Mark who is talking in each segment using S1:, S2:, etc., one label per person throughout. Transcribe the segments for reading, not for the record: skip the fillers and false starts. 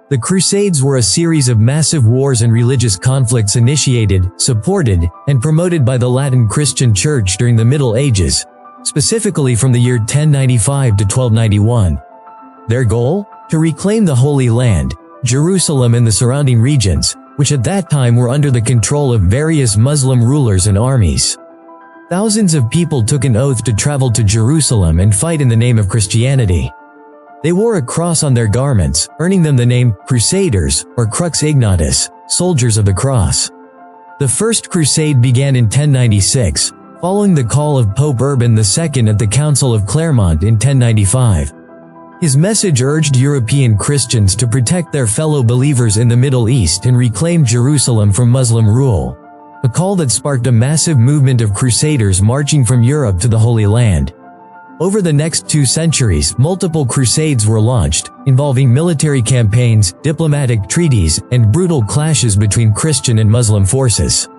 S1: The Crusades were a series of massive wars and religious conflicts initiated, supported, and promoted by the Latin Christian Church during the Middle Ages, specifically from the year 1095 to 1291. Their goal? To reclaim the Holy Land, Jerusalem and the surrounding regions, which at that time were under the control of various Muslim rulers and armies. Thousands of people took an oath to travel to Jerusalem and fight in the name of Christianity. They wore a cross on their garments, earning them the name Crusaders or Crux Ignatus, soldiers of the cross. The First Crusade began in 1096, following the call of Pope Urban II at the Council of Clermont in 1095. His message urged European Christians to protect their fellow believers in the Middle East and reclaim Jerusalem from Muslim rule, a call that sparked a massive movement of crusaders marching from Europe to the Holy Land. Over the next 2 centuries, multiple crusades were launched, involving military campaigns, diplomatic treaties, and brutal clashes between Christian and Muslim forces.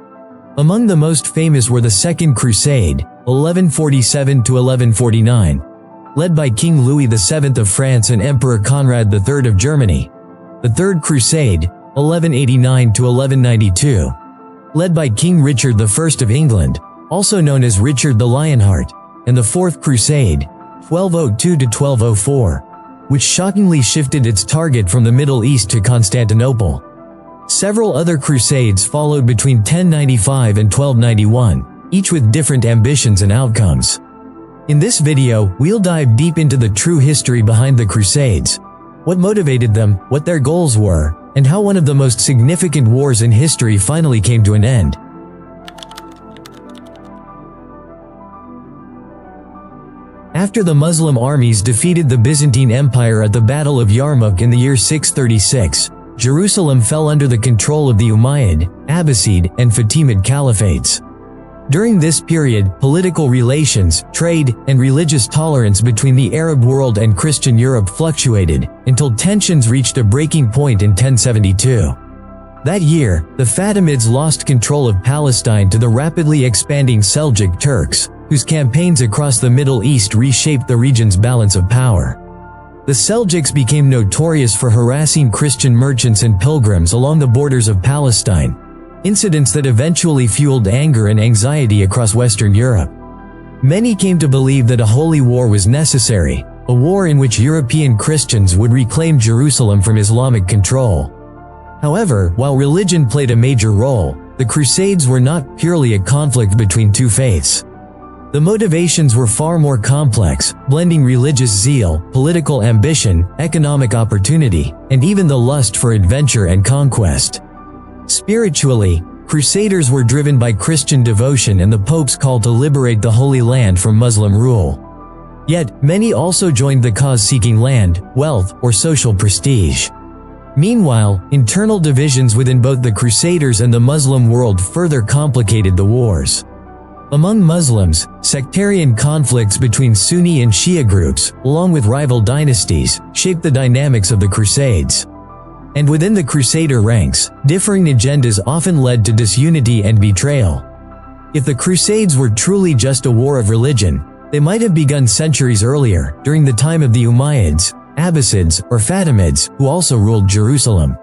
S1: Among the most famous were the Second Crusade, 1147 to 1149, led by King Louis VII of France and Emperor Conrad III of Germany; the Third Crusade, 1189 to 1192, led by King Richard I of England, also known as Richard the Lionheart; and the Fourth Crusade, 1202 to 1204, which shockingly shifted its target from the Middle East to Constantinople. Several other crusades followed between 1095 and 1291, each with different ambitions and outcomes. In this video, we'll dive deep into the true history behind the Crusades, what motivated them, what their goals were, and how one of the most significant wars in history finally came to an end. After the Muslim armies defeated the Byzantine Empire at the Battle of Yarmouk in the year 636, Jerusalem fell under the control of the Umayyad, Abbasid, and Fatimid caliphates. During this period, political relations, trade, and religious tolerance between the Arab world and Christian Europe fluctuated, until tensions reached a breaking point in 1072. That year, the Fatimids lost control of Palestine to the rapidly expanding Seljuk Turks, whose campaigns across the Middle East reshaped the region's balance of power. The Seljuks became notorious for harassing Christian merchants and pilgrims along the borders of Palestine, incidents that eventually fueled anger and anxiety across Western Europe. Many came to believe that a holy war was necessary, a war in which European Christians would reclaim Jerusalem from Islamic control. However, while religion played a major role, the Crusades were not purely a conflict between two faiths. The motivations were far more complex, blending religious zeal, political ambition, economic opportunity, and even the lust for adventure and conquest. Spiritually, Crusaders were driven by Christian devotion and the Pope's call to liberate the Holy Land from Muslim rule. Yet, many also joined the cause seeking land, wealth, or social prestige. Meanwhile, internal divisions within both the Crusaders and the Muslim world further complicated the wars. Among Muslims, sectarian conflicts between Sunni and Shia groups, along with rival dynasties, shaped the dynamics of the Crusades. And within the Crusader ranks, differing agendas often led to disunity and betrayal. If the Crusades were truly just a war of religion, they might have begun centuries earlier, during the time of the Umayyads, Abbasids, or Fatimids, who also ruled Jerusalem.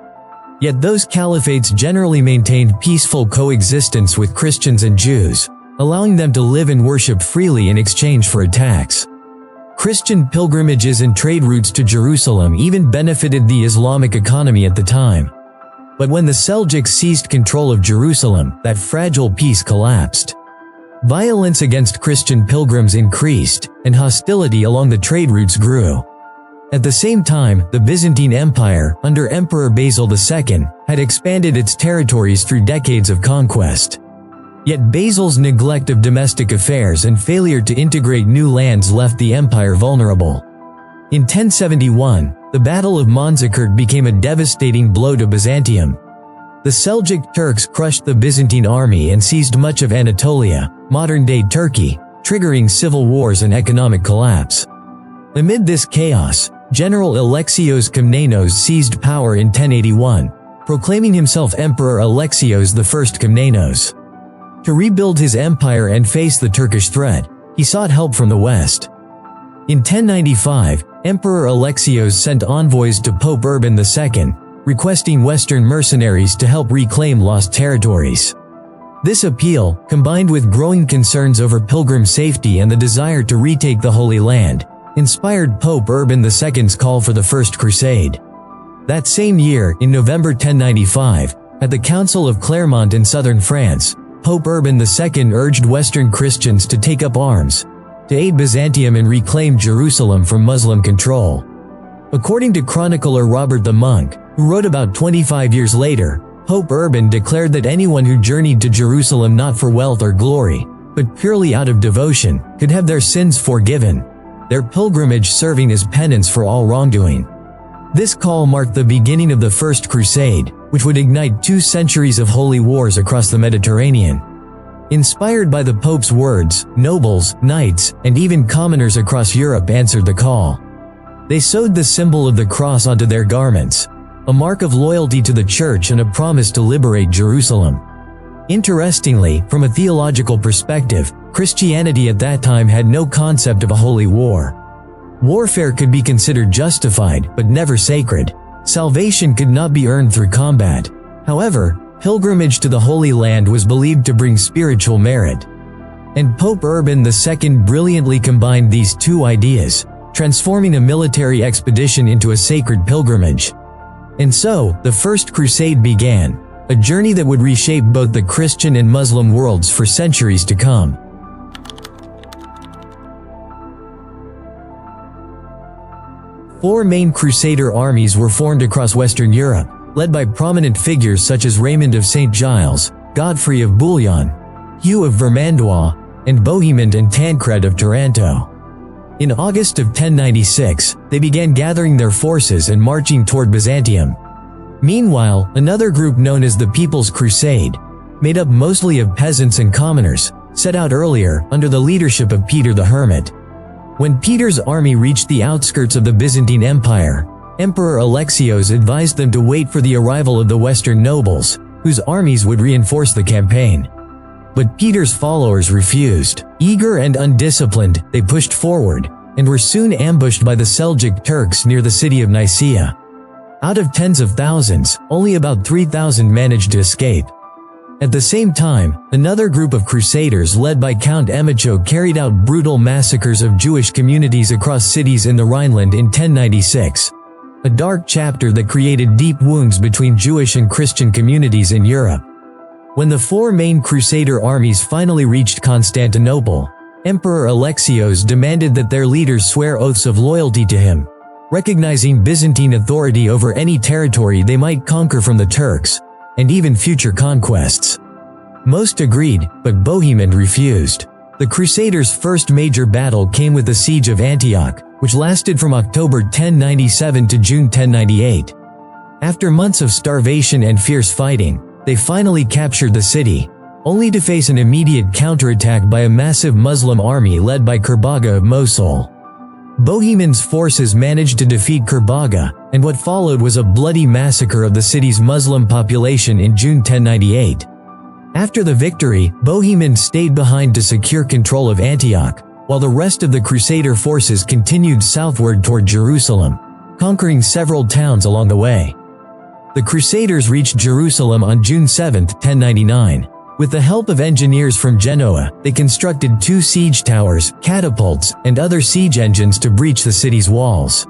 S1: Yet those caliphates generally maintained peaceful coexistence with Christians and Jews, allowing them to live and worship freely in exchange for attacks. Christian pilgrimages and trade routes to Jerusalem even benefited the Islamic economy at the time. But when the Seljuks seized control of Jerusalem, that fragile peace collapsed. Violence against Christian pilgrims increased, and hostility along the trade routes grew. At the same time, the Byzantine Empire, under Emperor Basil II, had expanded its territories through decades of conquest. Yet Basil's neglect of domestic affairs and failure to integrate new lands left the empire vulnerable. In 1071, the Battle of Manzikert became a devastating blow to Byzantium. The Seljuk Turks crushed the Byzantine army and seized much of Anatolia, modern-day Turkey, triggering civil wars and economic collapse. Amid this chaos, General Alexios Komnenos seized power in 1081, proclaiming himself Emperor Alexios I Komnenos. To rebuild his empire and face the Turkish threat, he sought help from the West. In 1095, Emperor Alexios sent envoys to Pope Urban II, requesting Western mercenaries to help reclaim lost territories. This appeal, combined with growing concerns over pilgrim safety and the desire to retake the Holy Land, inspired Pope Urban II's call for the First Crusade. That same year, in November 1095, at the Council of Clermont in southern France, Pope Urban II urged Western Christians to take up arms, to aid Byzantium and reclaim Jerusalem from Muslim control. According to chronicler Robert the Monk, who wrote about 25 years later, Pope Urban declared that anyone who journeyed to Jerusalem not for wealth or glory, but purely out of devotion, could have their sins forgiven, their pilgrimage serving as penance for all wrongdoing. This call marked the beginning of the First Crusade, which would ignite 2 centuries of holy wars across the Mediterranean. Inspired by the Pope's words, nobles, knights, and even commoners across Europe answered the call. They sewed the symbol of the cross onto their garments, a mark of loyalty to the Church and a promise to liberate Jerusalem. Interestingly, from a theological perspective, Christianity at that time had no concept of a holy war. Warfare could be considered justified, but never sacred. Salvation could not be earned through combat. However, pilgrimage to the Holy Land was believed to bring spiritual merit. And Pope Urban II brilliantly combined these 2 ideas, transforming a military expedition into a sacred pilgrimage. And so, the First Crusade began, a journey that would reshape both the Christian and Muslim worlds for centuries to come. Four main Crusader armies were formed across Western Europe, led by prominent figures such as Raymond of St. Giles, Godfrey of Bouillon, Hugh of Vermandois, and Bohemond and Tancred of Taranto. In August of 1096, they began gathering their forces and marching toward Byzantium. Meanwhile, another group known as the People's Crusade, made up mostly of peasants and commoners, set out earlier under the leadership of Peter the Hermit. When Peter's army reached the outskirts of the Byzantine Empire, Emperor Alexios advised them to wait for the arrival of the Western nobles, whose armies would reinforce the campaign. But Peter's followers refused. Eager and undisciplined, they pushed forward, and were soon ambushed by the Seljuk Turks near the city of Nicaea. Out of tens of thousands, only about 3,000 managed to escape. At the same time, another group of crusaders led by Count Emicho carried out brutal massacres of Jewish communities across cities in the Rhineland in 1096, a dark chapter that created deep wounds between Jewish and Christian communities in Europe. When the four main Crusader armies finally reached Constantinople, Emperor Alexios demanded that their leaders swear oaths of loyalty to him, recognizing Byzantine authority over any territory they might conquer from the Turks, and even future conquests. Most agreed, but Bohemond refused. The Crusaders' first major battle came with the Siege of Antioch, which lasted from October 1097 to June 1098. After months of starvation and fierce fighting, they finally captured the city, only to face an immediate counterattack by a massive Muslim army led by Kurbaga of Mosul. Bohemond's forces managed to defeat Kurbaga, and what followed was a bloody massacre of the city's Muslim population in June 1098. After the victory, Bohemond stayed behind to secure control of Antioch, while the rest of the Crusader forces continued southward toward Jerusalem, conquering several towns along the way. The Crusaders reached Jerusalem on June 7, 1099. With the help of engineers from Genoa, they constructed 2 siege towers, catapults, and other siege engines to breach the city's walls.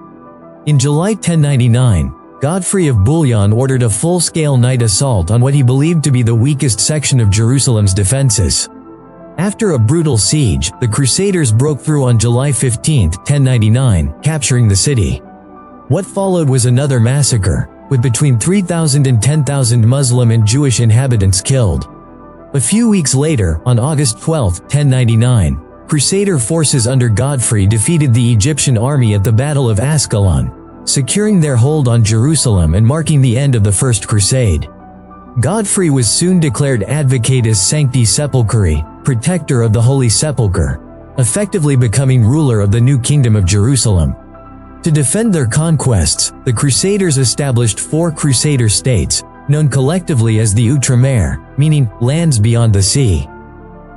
S1: In July 1099, Godfrey of Bouillon ordered a full-scale night assault on what he believed to be the weakest section of Jerusalem's defenses. After a brutal siege, the Crusaders broke through on July 15, 1099, capturing the city. What followed was another massacre, with between 3,000 and 10,000 Muslim and Jewish inhabitants killed. A few weeks later, on August 12, 1099, Crusader forces under Godfrey defeated the Egyptian army at the Battle of Ascalon, securing their hold on Jerusalem and marking the end of the First Crusade. Godfrey was soon declared Advocatus Sancti Sepulchri, protector of the Holy Sepulchre, effectively becoming ruler of the new Kingdom of Jerusalem. To defend their conquests, the Crusaders established 4 Crusader states, known collectively as the Outremer, meaning lands beyond the sea.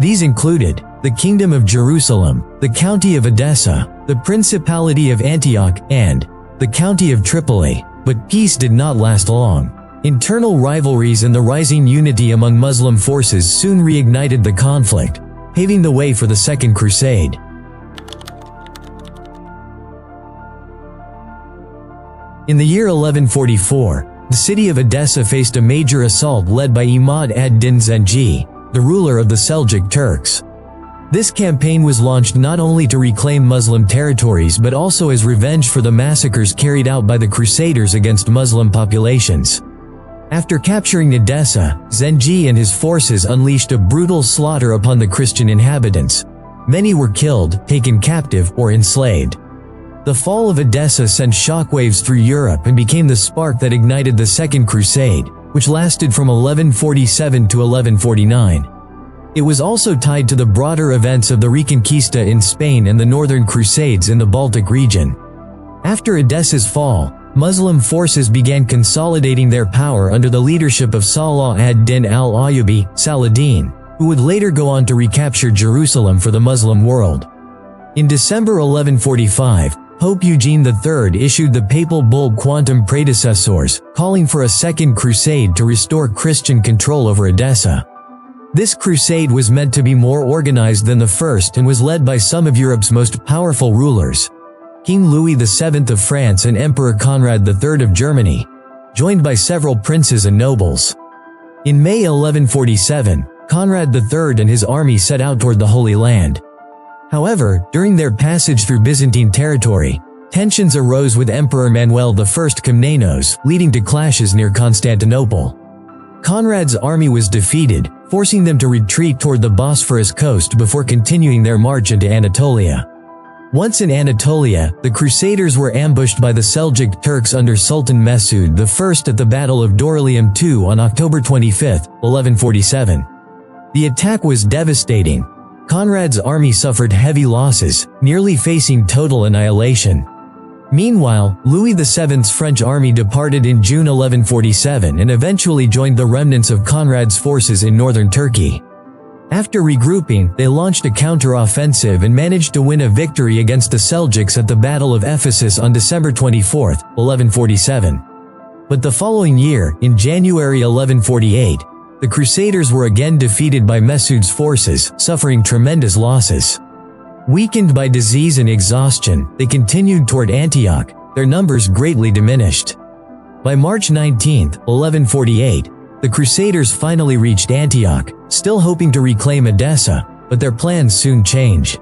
S1: These included the Kingdom of Jerusalem, the County of Edessa, the Principality of Antioch, and the County of Tripoli, But peace did not last long. Internal rivalries and the rising unity among Muslim forces soon reignited the conflict, paving the way for the Second Crusade. In the year 1144, the city of Edessa faced a major assault led by Imad ad-Din Zengi, the ruler of the Seljuk Turks. This campaign was launched not only to reclaim Muslim territories but also as revenge for the massacres carried out by the Crusaders against Muslim populations. After capturing Edessa, Zengi and his forces unleashed a brutal slaughter upon the Christian inhabitants. Many were killed, taken captive, or enslaved. The fall of Edessa sent shockwaves through Europe and became the spark that ignited the Second Crusade, which lasted from 1147 to 1149. It was also tied to the broader events of the Reconquista in Spain and the Northern Crusades in the Baltic region. After Edessa's fall, Muslim forces began consolidating their power under the leadership of Salah ad-Din al-Ayyubi, Saladin, who would later go on to recapture Jerusalem for the Muslim world. In December 1145, Pope Eugene III issued the papal bull Quantum Praedecessors, calling for a second crusade to restore Christian control over Edessa. This crusade was meant to be more organized than the first and was led by some of Europe's most powerful rulers, King Louis VII of France and Emperor Conrad III of Germany, joined by several princes and nobles. In May 1147, Conrad III and his army set out toward the Holy Land. However, during their passage through Byzantine territory, tensions arose with Emperor Manuel I Komnenos, leading to clashes near Constantinople. Conrad's army was defeated, forcing them to retreat toward the Bosphorus coast before continuing their march into Anatolia. Once in Anatolia, the Crusaders were ambushed by the Seljuk Turks under Sultan Mehsud I at the Battle of Dorylaeum II on October 25, 1147. The attack was devastating. Conrad's army suffered heavy losses, nearly facing total annihilation. Meanwhile, Louis VII's French army departed in June 1147 and eventually joined the remnants of Conrad's forces in northern Turkey. After regrouping, they launched a counter-offensive and managed to win a victory against the Seljuks at the Battle of Ephesus on December 24, 1147. But the following year, in January 1148, the Crusaders were again defeated by Mehsud's forces, suffering tremendous losses. Weakened by disease and exhaustion, they continued toward Antioch, their numbers greatly diminished. By March 19, 1148, the Crusaders finally reached Antioch, still hoping to reclaim Edessa, but their plans soon changed.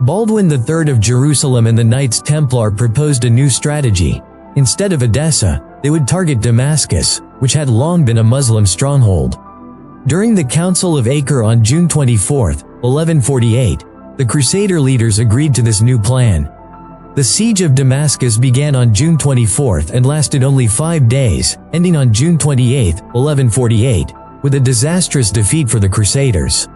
S1: Baldwin III of Jerusalem and the Knights Templar proposed a new strategy. Instead of Edessa, they would target Damascus, which had long been a Muslim stronghold. During the Council of Acre on June 24, 1148, the Crusader leaders agreed to this new plan. The siege of Damascus began on June 24 and lasted only 5 days, ending on June 28, 1148, with a disastrous defeat for the Crusaders.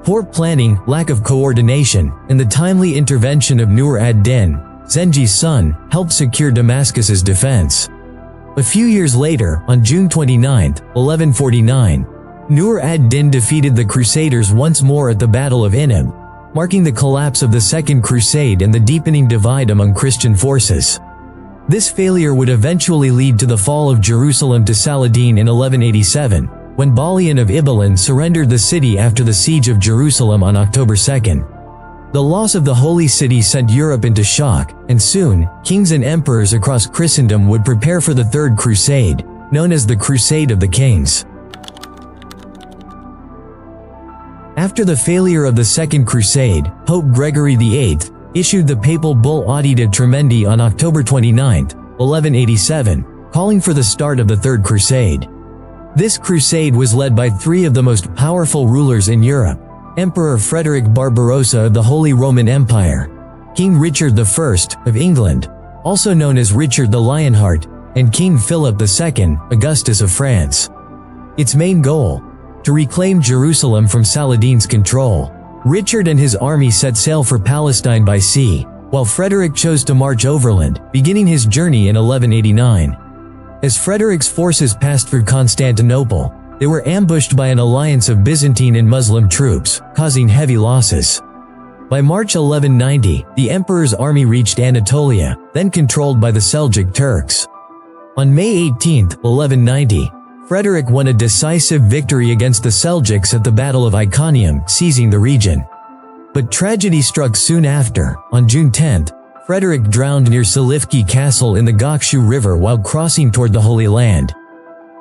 S1: Poor planning, lack of coordination, and the timely intervention of Nur ad-Din, Zengi's son, helped secure Damascus's defense. A few years later, on June 29, 1149, Nur ad-Din defeated the Crusaders once more at the Battle of Inab, marking the collapse of the Second Crusade and the deepening divide among Christian forces. This failure would eventually lead to the fall of Jerusalem to Saladin in 1187, when Balian of Ibelin surrendered the city after the siege of Jerusalem on October 2. The loss of the Holy City sent Europe into shock, and soon, kings and emperors across Christendom would prepare for the Third Crusade, known as the Crusade of the Kings. After the failure of the Second Crusade, Pope Gregory VIII issued the papal bull Audita Tremendi on October 29, 1187, calling for the start of the Third Crusade. This crusade was led by three of the most powerful rulers in Europe: Emperor Frederick Barbarossa of the Holy Roman Empire, King Richard I of England, also known as Richard the Lionheart, and King Philip II, Augustus of France. Its main goal: to reclaim Jerusalem from Saladin's control. Richard and his army set sail for Palestine by sea, while Frederick chose to march overland, beginning his journey in 1189. As Frederick's forces passed through Constantinople, they were ambushed by an alliance of Byzantine and Muslim troops, causing heavy losses. By March 1190, the emperor's army reached Anatolia, then controlled by the Seljuk Turks. On May 18, 1190, Frederick won a decisive victory against the Seljuks at the Battle of Iconium, seizing the region. But tragedy struck soon after. On June 10, Frederick drowned near Silifke Castle in the Göksu River while crossing toward the Holy Land.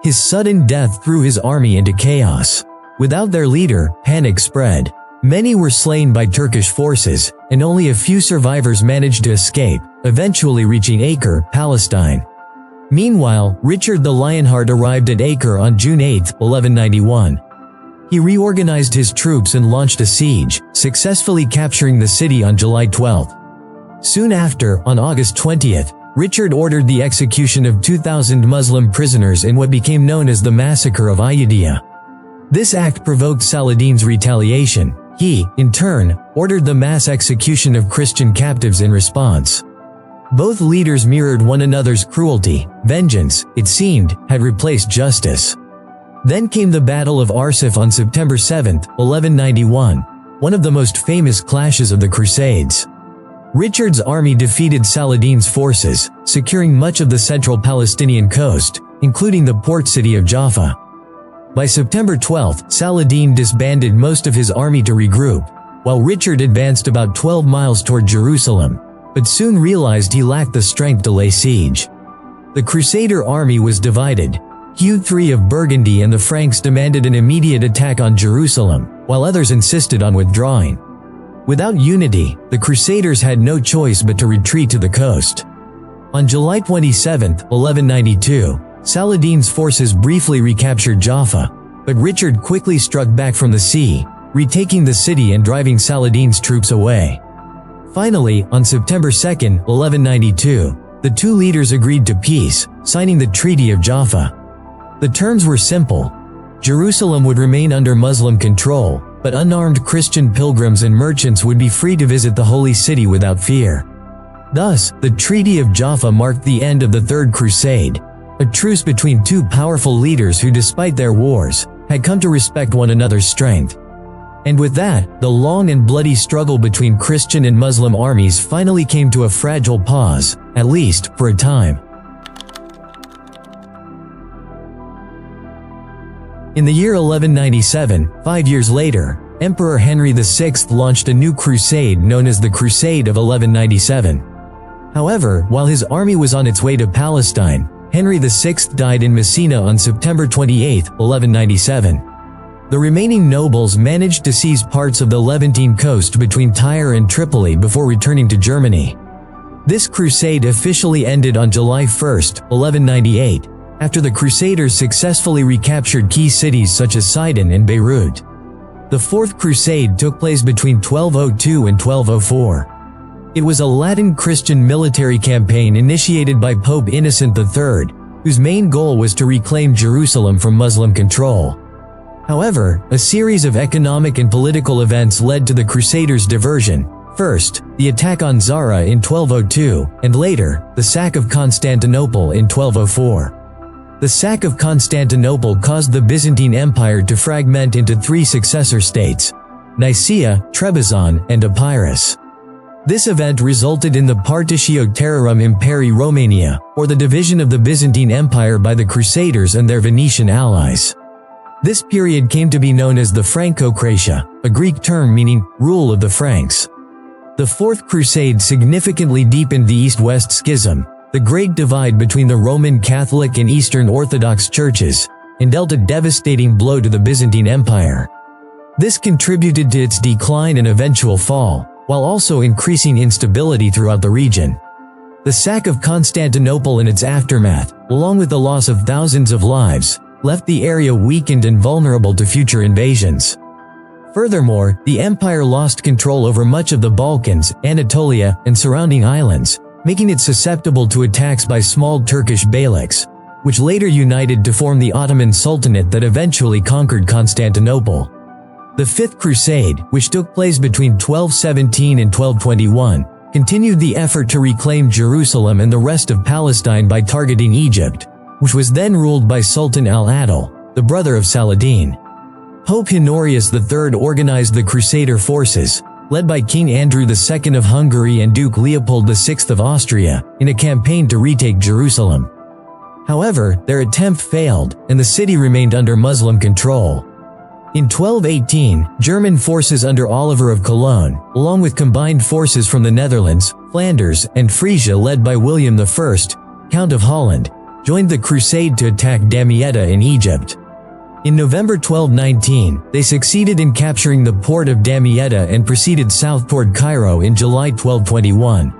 S1: His sudden death threw his army into chaos. Without their leader, panic spread. Many were slain by Turkish forces, and only a few survivors managed to escape, eventually reaching Acre, Palestine. Meanwhile, Richard the Lionheart arrived at Acre on June 8, 1191. He reorganized his troops and launched a siege, successfully capturing the city on July 12. Soon after, on August 20, Richard ordered the execution of 2,000 Muslim prisoners in what became known as the Massacre of Ayodhya. This act provoked Saladin's retaliation. He, in turn, ordered the mass execution of Christian captives in response. Both leaders mirrored one another's cruelty. Vengeance, it seemed, had replaced justice. Then came the Battle of Arsuf on September 7, 1191, one of the most famous clashes of the Crusades. Richard's army defeated Saladin's forces, securing much of the central Palestinian coast, including the port city of Jaffa. By September 12, Saladin disbanded most of his army to regroup, while Richard advanced about 12 miles toward Jerusalem, but soon realized he lacked the strength to lay siege. The Crusader army was divided. Hugh III of Burgundy and the Franks demanded an immediate attack on Jerusalem, while others insisted on withdrawing. Without unity, the Crusaders had no choice but to retreat to the coast. On July 27, 1192, Saladin's forces briefly recaptured Jaffa, but Richard quickly struck back from the sea, retaking the city and driving Saladin's troops away. Finally, on September 2, 1192, the two leaders agreed to peace, signing the Treaty of Jaffa. The terms were simple. Jerusalem would remain under Muslim control, but unarmed Christian pilgrims and merchants would be free to visit the Holy City without fear. Thus, the Treaty of Jaffa marked the end of the Third Crusade, a truce between two powerful leaders who, despite their wars, had come to respect one another's strength. And with that, the long and bloody struggle between Christian and Muslim armies finally came to a fragile pause, at least for a time. In the year 1197, 5 years later, Emperor Henry VI launched a new crusade known as the Crusade of 1197. However, while his army was on its way to Palestine, Henry VI died in Messina on September 28, 1197. The remaining nobles managed to seize parts of the Levantine coast between Tyre and Tripoli before returning to Germany. This crusade officially ended on July 1, 1198, after the Crusaders successfully recaptured key cities such as Sidon and Beirut. The Fourth Crusade took place between 1202 and 1204. It was a Latin Christian military campaign initiated by Pope Innocent III, whose main goal was to reclaim Jerusalem from Muslim control. However, a series of economic and political events led to the Crusaders' diversion. First, the attack on Zara in 1202, and later, the sack of Constantinople in 1204. The sack of Constantinople caused the Byzantine Empire to fragment into three successor states: Nicaea, Trebizond, and Epirus. This event resulted in the Partitio Terrarum Imperii Romania, or the division of the Byzantine Empire by the Crusaders and their Venetian allies. This period came to be known as the Francocratia, a Greek term meaning "rule of the Franks." The Fourth Crusade significantly deepened the East-West Schism, the great divide between the Roman Catholic and Eastern Orthodox churches, and dealt a devastating blow to the Byzantine Empire. This contributed to its decline and eventual fall, while also increasing instability throughout the region. The sack of Constantinople and its aftermath, along with the loss of thousands of lives, left the area weakened and vulnerable to future invasions. Furthermore, the empire lost control over much of the Balkans, Anatolia, and surrounding islands, making it susceptible to attacks by small Turkish beyliks, which later united to form the Ottoman Sultanate that eventually conquered Constantinople. The Fifth Crusade, which took place between 1217 and 1221, continued the effort to reclaim Jerusalem and the rest of Palestine by targeting Egypt, which was then ruled by Sultan al-Adil, the brother of Saladin. Pope Honorius III organized the Crusader forces, led by King Andrew II of Hungary and Duke Leopold VI of Austria, in a campaign to retake Jerusalem. However, their attempt failed, and the city remained under Muslim control. In 1218, German forces under Oliver of Cologne, along with combined forces from the Netherlands, Flanders, and Frisia led by William I, Count of Holland, joined the crusade to attack Damietta in Egypt. In November 1219, they succeeded in capturing the port of Damietta and proceeded south toward Cairo in July 1221.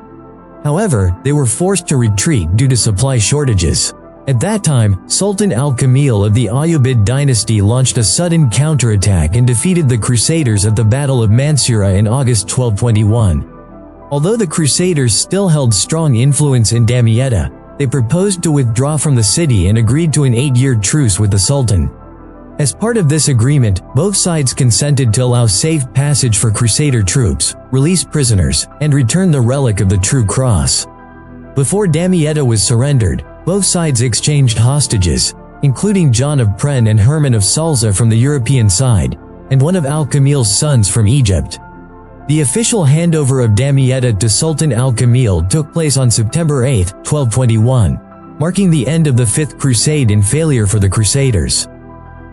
S1: However, they were forced to retreat due to supply shortages. At that time, Sultan al-Kamil of the Ayyubid dynasty launched a sudden counterattack and defeated the Crusaders at the Battle of Mansura in August 1221. Although the Crusaders still held strong influence in Damietta, they proposed to withdraw from the city and agreed to an 8-year truce with the Sultan. As part of this agreement, both sides consented to allow safe passage for Crusader troops, release prisoners, and return the relic of the True Cross. Before Damietta was surrendered, both sides exchanged hostages, including John of Pren and Herman of Salza from the European side, and one of al-Kamil's sons from Egypt. The official handover of Damietta to Sultan al-Kamil took place on September 8, 1221, marking the end of the Fifth Crusade and failure for the Crusaders.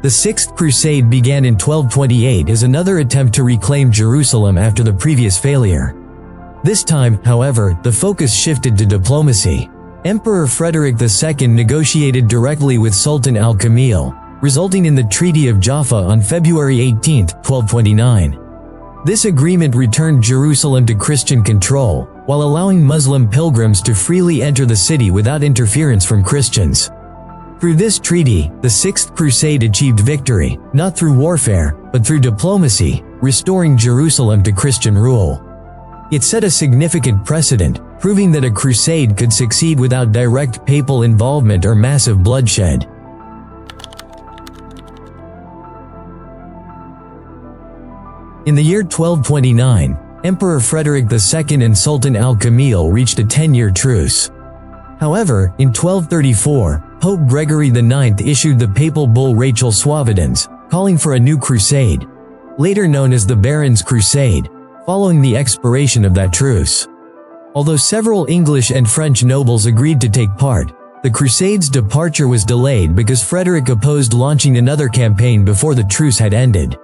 S1: The Sixth Crusade began in 1228 as another attempt to reclaim Jerusalem after the previous failure. This time, however, the focus shifted to diplomacy. Emperor Frederick II negotiated directly with Sultan al-Kamil, resulting in the Treaty of Jaffa on February 18, 1229. This agreement returned Jerusalem to Christian control, while allowing Muslim pilgrims to freely enter the city without interference from Christians. Through this treaty, the Sixth Crusade achieved victory, not through warfare, but through diplomacy, restoring Jerusalem to Christian rule. It set a significant precedent, proving that a crusade could succeed without direct papal involvement or massive bloodshed. In the year 1229, Emperor Frederick II and Sultan al-Kamil reached a 10-year truce. However, in 1234, Pope Gregory IX issued the papal bull Rachel Suavidens, calling for a new crusade, later known as the Barons' Crusade, following the expiration of that truce. Although several English and French nobles agreed to take part, the Crusade's departure was delayed because Frederick opposed launching another campaign before the truce had ended.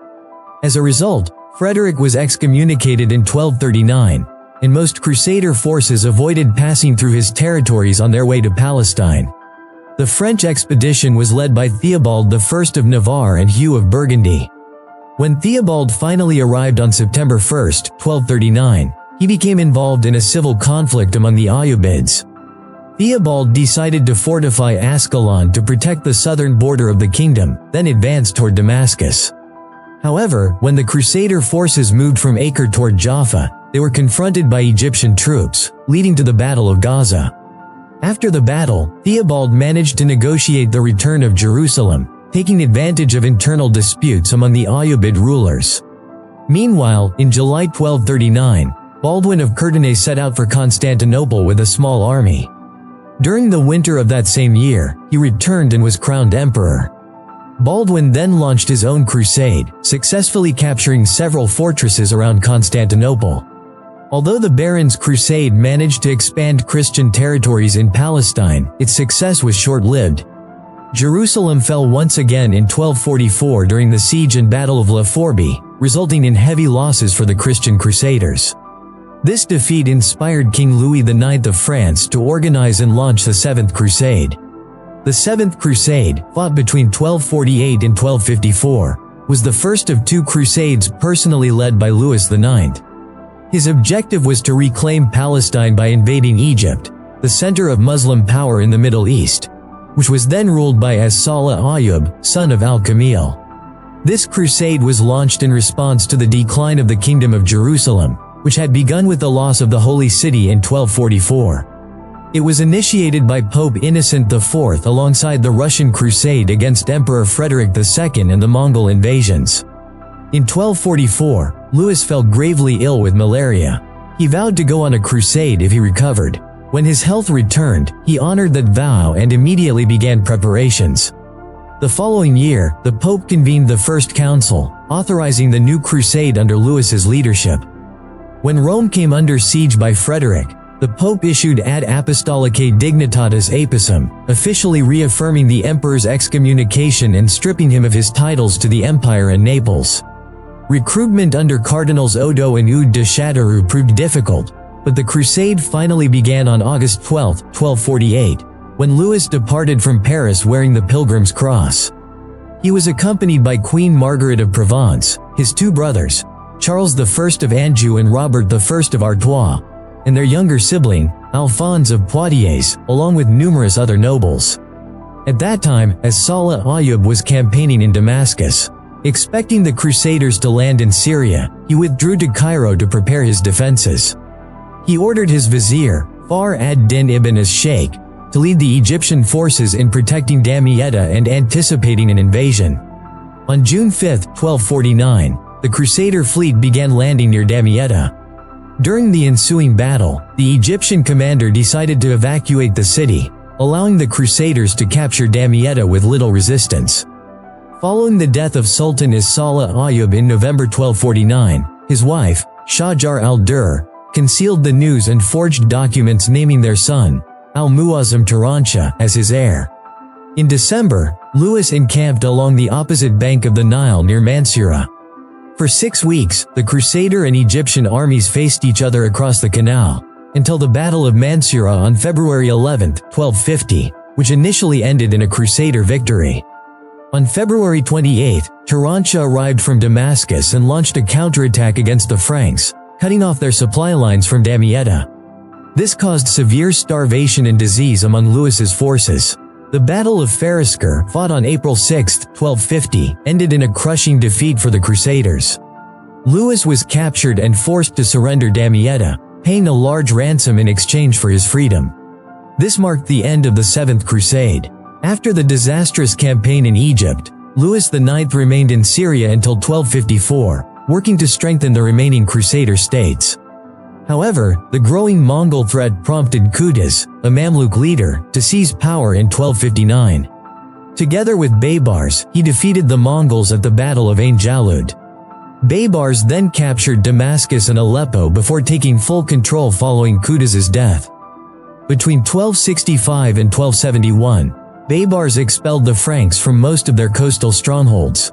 S1: As a result, Frederick was excommunicated in 1239, and most Crusader forces avoided passing through his territories on their way to Palestine. The French expedition was led by Theobald I of Navarre and Hugh of Burgundy. When Theobald finally arrived on September 1, 1239, he became involved in a civil conflict among the Ayyubids. Theobald decided to fortify Ascalon to protect the southern border of the kingdom, then advanced toward Damascus. However, when the Crusader forces moved from Acre toward Jaffa, they were confronted by Egyptian troops, leading to the Battle of Gaza. After the battle, Theobald managed to negotiate the return of Jerusalem, taking advantage of internal disputes among the Ayyubid rulers. Meanwhile, in July 1239, Baldwin of Courtenay set out for Constantinople with a small army. During the winter of that same year, he returned and was crowned emperor. Baldwin then launched his own crusade, successfully capturing several fortresses around Constantinople. Although the Barons' Crusade managed to expand Christian territories in Palestine, its success was short-lived. Jerusalem fell once again in 1244 during the siege and Battle of La Fourby, resulting in heavy losses for the Christian Crusaders. This defeat inspired King Louis IX of France to organize and launch the Seventh Crusade. The Seventh Crusade, fought between 1248 and 1254, was the first of two crusades personally led by Louis IX. His objective was to reclaim Palestine by invading Egypt, the center of Muslim power in the Middle East, which was then ruled by As-Salih Ayyub, son of al-Kamil. This crusade was launched in response to the decline of the Kingdom of Jerusalem, which had begun with the loss of the Holy City in 1244. It was initiated by Pope Innocent IV alongside the Russian Crusade against Emperor Frederick II and the Mongol invasions. In 1244, Louis fell gravely ill with malaria. He vowed to go on a crusade if he recovered. When his health returned, he honored that vow and immediately began preparations. The following year, the Pope convened the First Council, authorizing the new crusade under Louis's leadership. When Rome came under siege by Frederick, The Pope issued Ad Apostolicae Dignitatis Apicem, officially reaffirming the emperor's excommunication and stripping him of his titles to the empire and Naples. Recruitment under Cardinals Odo and Eudes de Châteauroux proved difficult, but the crusade finally began on August 12, 1248, when Louis departed from Paris wearing the Pilgrim's Cross. He was accompanied by Queen Margaret of Provence, his two brothers, Charles I of Anjou and Robert I of Artois, and their younger sibling, Alphonse of Poitiers, along with numerous other nobles. At that time, as Salah Ayyub was campaigning in Damascus, expecting the Crusaders to land in Syria, he withdrew to Cairo to prepare his defenses. He ordered his vizier, Fahr ad-Din ibn as-Sheikh, to lead the Egyptian forces in protecting Damietta and anticipating an invasion. On June 5, 1249, the Crusader fleet began landing near Damietta. During the ensuing battle, the Egyptian commander decided to evacuate the city, allowing the Crusaders to capture Damietta with little resistance. Following the death of Sultan As-Salah Ayyub in November 1249, his wife, Shajar al-Dur, concealed the news and forged documents naming their son, Al-Muazzam Turanshah, as his heir. In December, Louis encamped along the opposite bank of the Nile near Mansoura. For 6 weeks, the Crusader and Egyptian armies faced each other across the canal, until the Battle of Mansoura on February 11, 1250, which initially ended in a Crusader victory. On February 28, Turanshah arrived from Damascus and launched a counterattack against the Franks, cutting off their supply lines from Damietta. This caused severe starvation and disease among Louis's forces. The Battle of Fariskar, fought on April 6, 1250, ended in a crushing defeat for the Crusaders. Louis was captured and forced to surrender Damietta, paying a large ransom in exchange for his freedom. This marked the end of the Seventh Crusade. After the disastrous campaign in Egypt, Louis IX remained in Syria until 1254, working to strengthen the remaining Crusader states. However, the growing Mongol threat prompted Qutuz, a Mamluk leader, to seize power in 1259. Together with Baybars, he defeated the Mongols at the Battle of Ain Jalut. Baybars then captured Damascus and Aleppo before taking full control following Qutuz's death. Between 1265 and 1271, Baybars expelled the Franks from most of their coastal strongholds.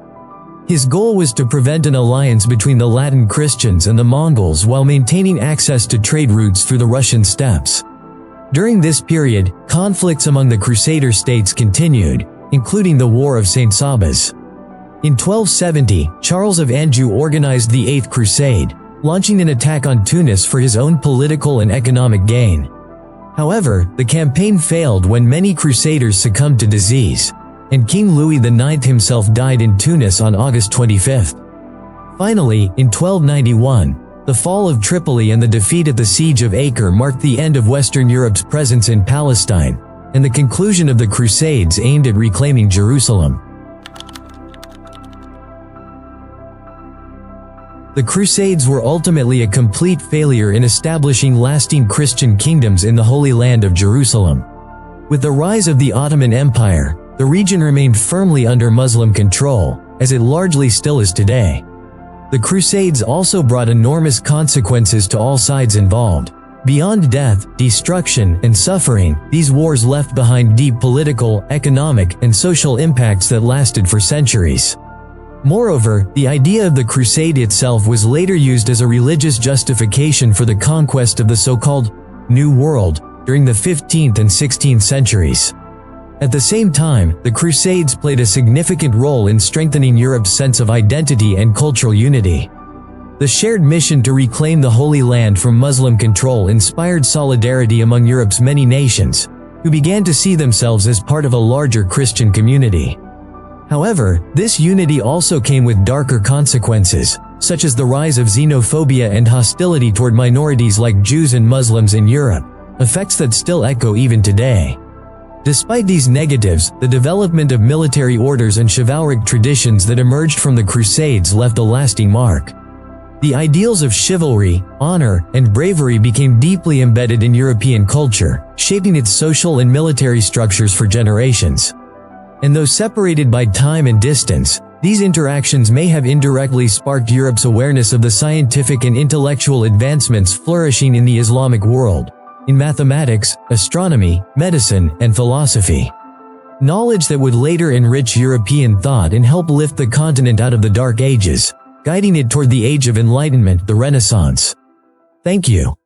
S1: His goal was to prevent an alliance between the Latin Christians and the Mongols while maintaining access to trade routes through the Russian steppes. During this period, conflicts among the Crusader states continued, including the War of St. Sabas. In 1270, Charles of Anjou organized the Eighth Crusade, launching an attack on Tunis for his own political and economic gain. However, the campaign failed when many Crusaders succumbed to disease, and King Louis IX himself died in Tunis on August 25. Finally, in 1291, the fall of Tripoli and the defeat at the Siege of Acre marked the end of Western Europe's presence in Palestine, and the conclusion of the Crusades aimed at reclaiming Jerusalem. The Crusades were ultimately a complete failure in establishing lasting Christian kingdoms in the Holy Land of Jerusalem. With the rise of the Ottoman Empire, the region remained firmly under Muslim control, as it largely still is today. The Crusades also brought enormous consequences to all sides involved. Beyond death, destruction, and suffering, these wars left behind deep political, economic, and social impacts that lasted for centuries. Moreover, the idea of the Crusade itself was later used as a religious justification for the conquest of the so-called New World during the 15th and 16th centuries. At the same time, the Crusades played a significant role in strengthening Europe's sense of identity and cultural unity. The shared mission to reclaim the Holy Land from Muslim control inspired solidarity among Europe's many nations, who began to see themselves as part of a larger Christian community. However, this unity also came with darker consequences, such as the rise of xenophobia and hostility toward minorities like Jews and Muslims in Europe, effects that still echo even today. Despite these negatives, the development of military orders and chivalric traditions that emerged from the Crusades left a lasting mark. The ideals of chivalry, honor, and bravery became deeply embedded in European culture, shaping its social and military structures for generations. And though separated by time and distance, these interactions may have indirectly sparked Europe's awareness of the scientific and intellectual advancements flourishing in the Islamic world, in mathematics, astronomy, medicine, and philosophy. Knowledge that would later enrich European thought and help lift the continent out of the Dark Ages, guiding it toward the Age of Enlightenment, the Renaissance. Thank you.